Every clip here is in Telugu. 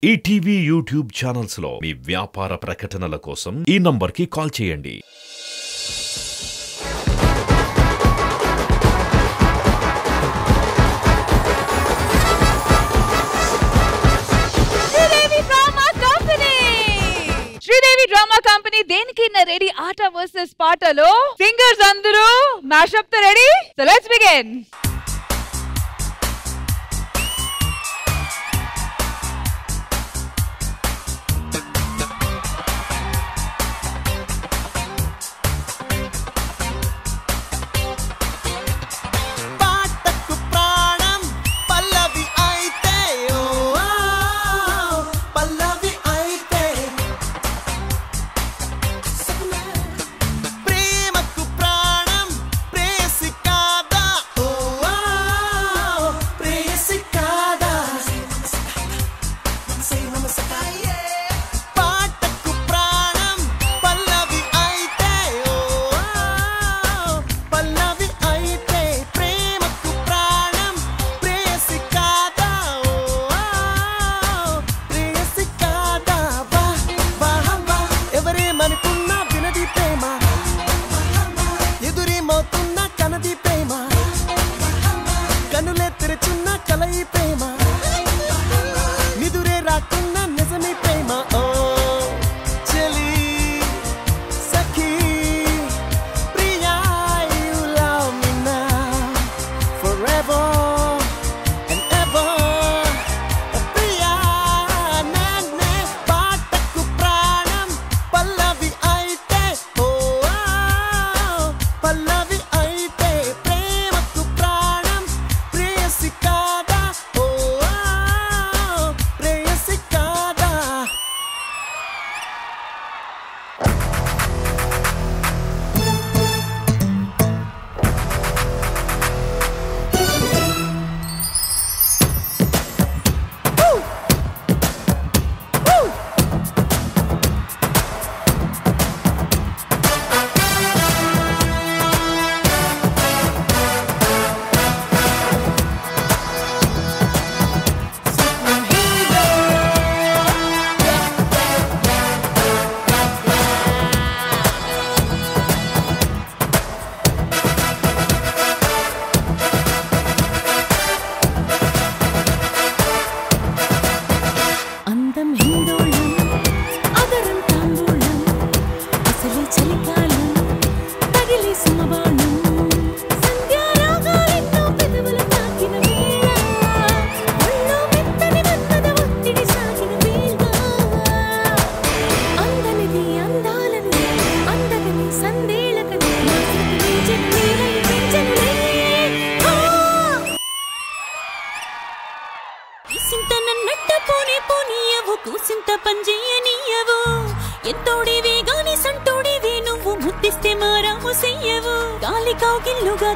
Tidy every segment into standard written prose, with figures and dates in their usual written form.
ఈటీవీ యూట్యూబ్ ఛానల్స్ లో మీ వ్యాపార ప్రకటనల కోసం ఈ నంబర్కి కాల్ చేయండి. శ్రీదేవి డ్రామా కంపెనీ దేనికి రెడీ ఆట వర్సెస్ పాటలో సింగర్స్ అందరూ మ్యాషప్ తో రెడీ. So let's begin.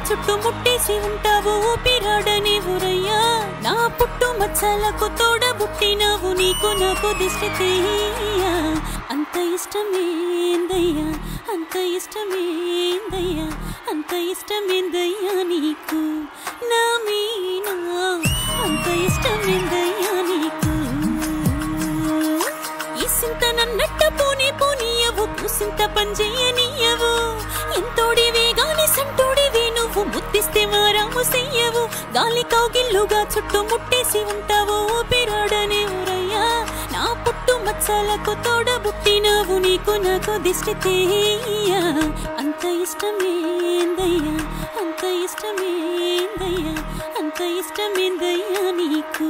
చుట్టూ ముట్టేసి ఉంటావు ఊపిరాడని ఊరయ్యా. నా పుట్టు మచ్చలకు తోడ బుట్టినవు నీకు నాకు దిష్టి తీయ్యా. అంత ఇష్టమేందయ్యా, అంత ఇష్టమేందయ్యా, అంత ఇష్టమేందయ్యా నీకు నా మీనా, అంత ఇష్టమేందయ్యా నీకు. ఈ సింత నన్నట్ట పోనీ పోనీయవు, కూసింత పంజయ్యనీయవు. ఎంతోడివి గాని సంటోడివి నువ్వు, ముద్దిస్తే మారాము చెయ్యవు. గాలి కౌగిల్లుగా చుట్టూ ముట్టేసి ఉంటావు ఊపిరాడని ఊరయ్యా. నా పుట్టు మచ్చలకు తోడబుట్టినవు నీకు నాకు దిష్టి తీయ్యా. అంత ఇష్టమేందయ్యా, అంత ఇష్టమేందయ్యా, అంత ఇష్టమేందయ్యా నీకు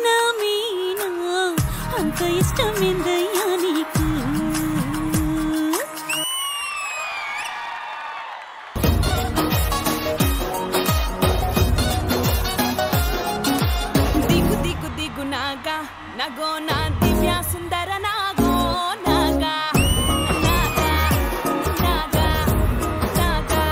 నా మీనా, అంత ఇష్టమేందయ్యా నీకు. నగో నా దివ్య సుందర నాగో నాగా నాగా నాగా నాగా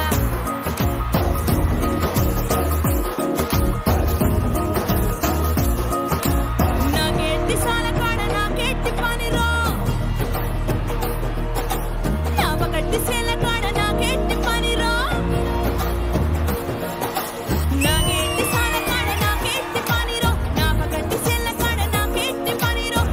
నాకేటి సాల కాడ నాకేటి పనిరో, నా పగట్టి సేల కాడ నాకేటి పనిరో. నాకేటి సాల కాడ నాకేటి పనిరో, నా పగట్టి సేల కాడ నాకేటి పనిరో.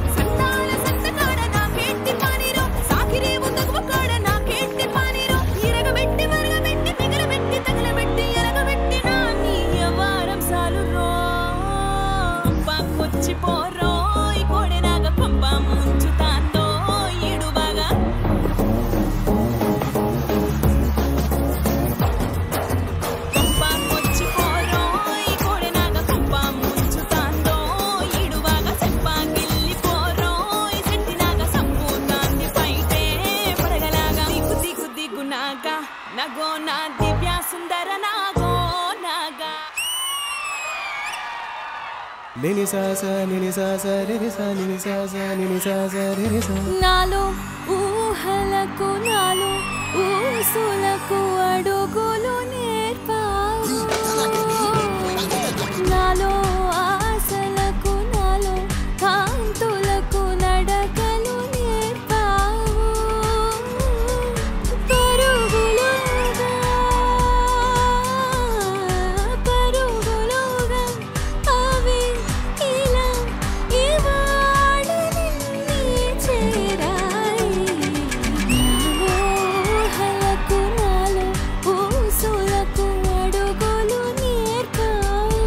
నాలో ఊహలకు నాలో ఊసులకు అడుగులు నేర్పావు నాలో ఆశలకు నాలో కాంతులకు నడకలు నేర్పావు పరుగులుగా పరుగులుగా అవి ఇలా ఇవాళ నిన్నే చేరాయి నాలో ఊహలకు నాలో ఊసులకు అడుగులు నేర్పావు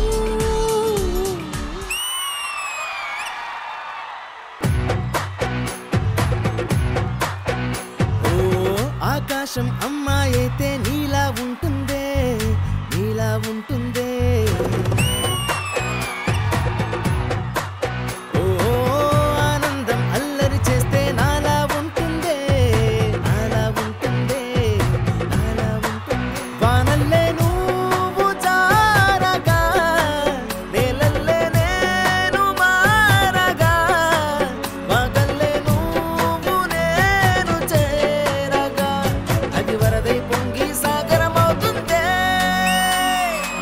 ఆకాశం అమ్మాయైతే నీలా ఉంటుందే నీలా ఉంటుందే ఓ ఆనందం అల్లరి చేస్తే నాలా ఉంటుందే నాలా ఉంటుందే నాలా ఉంటుందే వానల్లే నువ్వు జారగా నేలల్లే నేను మారగా మగల్లే నువ్వు నేను చేరగా అది వరదై పొంగి సాగరమవుతుందే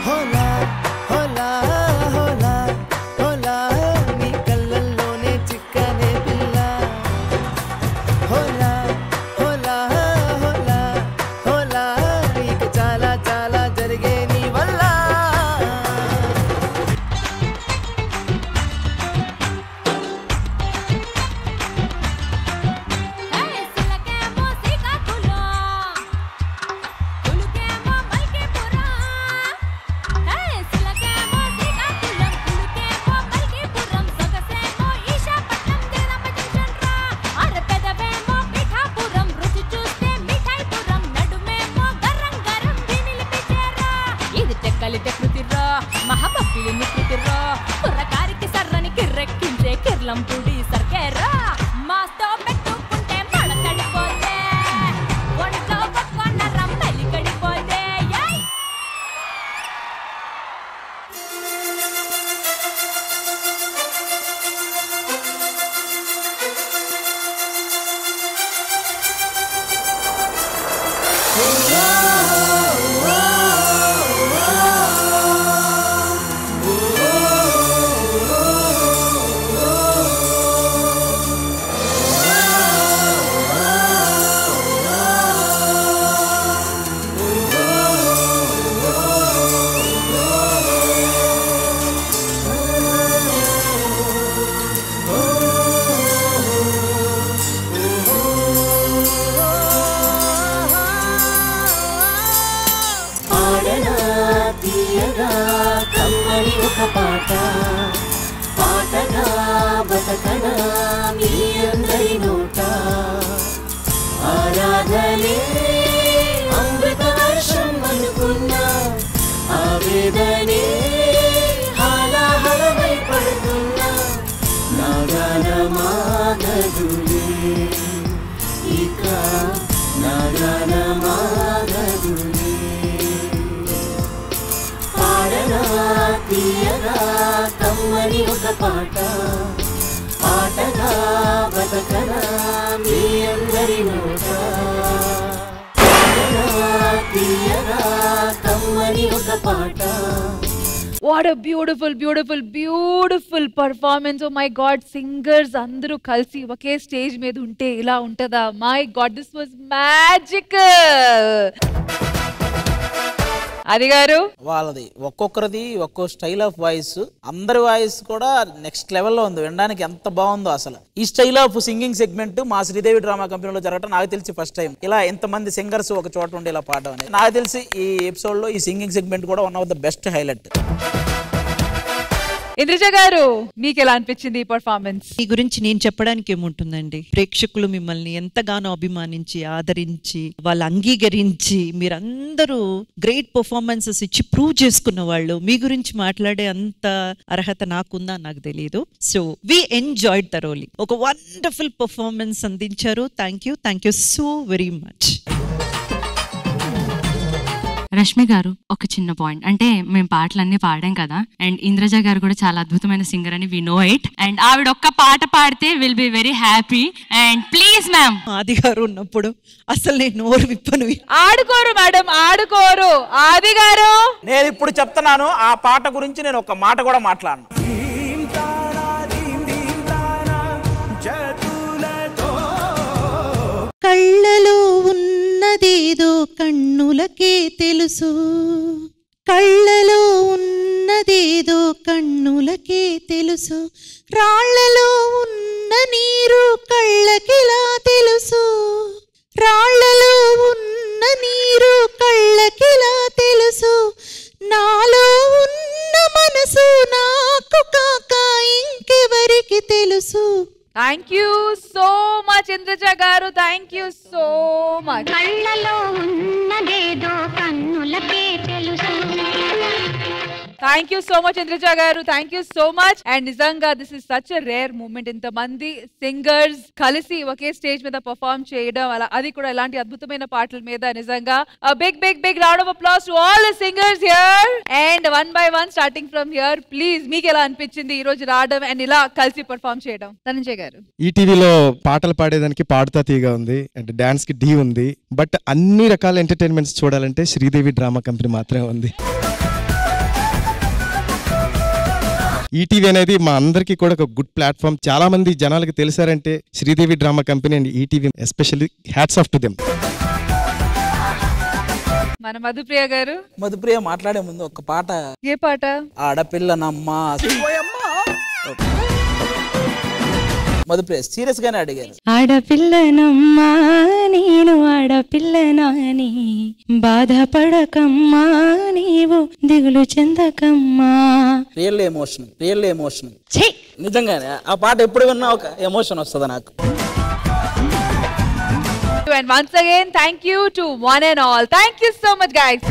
హోలా హోలా హోలా హోలా నీ కళ్ళల్లోనే చిక్కనే పిల్ల హోలా హోలా హోలా హోలా నీకు చాలా చాలా జరిగే నీ వల్ల సిలకేమో శ్రీకాకుళం కులుకేమో మల్కీపురం సిలకేమో శ్రీకాకుళం కులుకేమో మల్కీపురం సొగసేమో ఈశాపట్నం దిరమ జంక్షన్ రా అర పెదవేమో పిఠాపురం రుచి చూస్తే మిఠాయిపురం నడుమేమో గరం గరం వినిలిపిచేరా ఇది టెక్కలి టెక్నుతిరా మహాబప్పిలి నికృతిరా కుర్రకారికి సర్రని కిర్రెక్కించే కిర్లంపుడి సర్కేరా మాస్తో పెట్టుకుంటే మడతడిపోతే ఒంట్లో ఒక్క నరం మెలికడిపోతే యై పాడనా తీయగా కమ్మని ఒక పాట పాటగా బతకనా మీ అందరి నోట ఆరాధనే అమృత వర్షం అనుకున్నా ఆవేదనే హాలాహలమై పడుతున్నా నాగానమాగదులే ఇక నాగానమాగదులే పాడనా తీయగా కమ్మని ఒక పాట పాటగా బతకనా మీ అందరి నోట పాడనా తీయగా కమ్మని ఒక పాట what a beautiful beautiful beautiful performance. Oh my god, singers అందరూ కలిసి ఒకే స్టేజ్ మీద ఉంటే ఇలా ఉంటుందా? My god, this was magical. అది గారు వాళ్ళది ఒక్కొక్కరిది ఒక్కో స్టైల్ ఆఫ్ వాయిస్, అందరి వాయిస్ కూడా నెక్స్ట్ లెవెల్లో ఉంది. వినడానికి ఎంత బాగుందో అసలు. ఈ స్టైల్ ఆఫ్ సింగింగ్ సెగ్మెంట్ మా శ్రీదేవి డ్రామా కంపెనీలో జరగడం నాకు తెలిసి ఫస్ట్ టైం. ఇలా ఎంతమంది సింగర్స్ ఒక చోట ఉండి ఇలా పాడడం అనేది నాకు తెలిసి ఈ ఎపిసోడ్ లో ఈ సింగింగ్ సెగ్మెంట్ కూడా one of the best highlight. Indraja గారు, మీకు ఎలా అనిపించింది ఈ పర్ఫార్మెన్స్? ఈ గురించి నేను చెప్పడానికి ఏముంటుందండి, ప్రేక్షకులు మిమ్మల్ని ఎంతగానో అభిమానించి ఆదరించి వాళ్ళు అంగీకరించి మీరందరూ గ్రేట్ పర్ఫార్మెన్సెస్ ఇచ్చి ప్రూవ్ చేసుకున్న వాళ్ళు. మీ గురించి మాట్లాడే అంత అర్హత నాకుందా నాకు తెలియదు. So we enjoyed thoroughly. ఒక వండర్ఫుల్ పర్ఫార్మెన్స్ అందించారు. Thank you so very much. Rashmi గారు ఒక చిన్న పాయింట్, అంటే మేము పాటలన్నీ పాడాం కదా, అండ్ ఇంద్రజ గారు కూడా చాలా అద్భుతమైన సింగర్ అని వి నో ఇట్, అండ్ ఆవిడ ఒక్క పాట పాడితే will be very happy. And please ma'am. ఆది గారు ఉన్నప్పుడు అసలు నేను నోరు విప్పను. ఆడుకోరు మేడం, ఆడుకోరు. ఆది గారు, నేను ఇప్పుడు చెప్తున్నాను, ఆ పాట గురించి నేను ఒక మాట కూడా మాట్లాడను. కళ్ళలో ఉన్నదేదో కన్నులకే తెలుసు, కళ్ళలో ఉన్నదేదో కన్నులకే తెలుసు, రాళ్లలో ఉన్న నీరు కళ్ళకిలా తెలుసు, రాళ్లలో ఉన్న నీరు కళ్ళకిలా తెలుసు, నాలో ఉన్న మనసు నాకు కాక ఇంకెవరికి తెలుసు. Thank you so much Indraja garu, thank you so much. కళ్ళలో ఉన్నదేదో కన్నులకే తెలుసు. Thank you so much Indraja garu, thank you so much. And నిజంగా this is such a rare moment, ఇంతమంది సింగర్స్ కలిసి ఒకే స్టేజ్ మీద పర్ఫార్మ్ చేయడం, అలా అది కూడా ఇలాంటి అద్భుతమైన పాటల మీద. నిజంగా big big big round of applause to all the singers here. And one by one starting from here, please మీకు ఎలా అనిపించింది ఈ రోజు రావడం అండ్ ఇలా కలిసి పర్ఫార్మ్ చేయడం? ధనంజయ్ గారు. ఈటీవీలో పాటలు పాడేదానికి పాడుతా తీగా ఉంది అండ్ డాన్స్ కి డి ఉంది, బట్ అన్ని రకాల ఎంటర్టైన్మెంట్స్ చూడాలంటే శ్రీదేవి డ్రామా కంపెనీ మాత్రమే ఉంది. ఈటీవీ అనేది మా అందరికీ కూడా ఒక గుడ్ ప్లాట్ఫామ్. చాలా మంది జనాలకు తెలిసారంటే Sridevi drama company and ETV, especially hats off to them. మన మధుప్రియ గారు. మధుప్రియ మాట్లాడే ముందు ఒక పాట. ఏ పాట? ఆడపిల్లనమ్మా. మధుప్రియ సీరియస్ గానే అడిగారు. ఆడపిల్లనమ్మా నేను ఆడపిల్లనాని, బాధపడకమ్మా నీవు దిగులు చెందకమ్మా. Real emotion, real emotion. నిజంగానే ఆ పాట ఎప్పుడు విన్నా ఒక ఎమోషన్ వస్తుంది నాకు. And once again, thank you to one and all. Thank you so much, guys.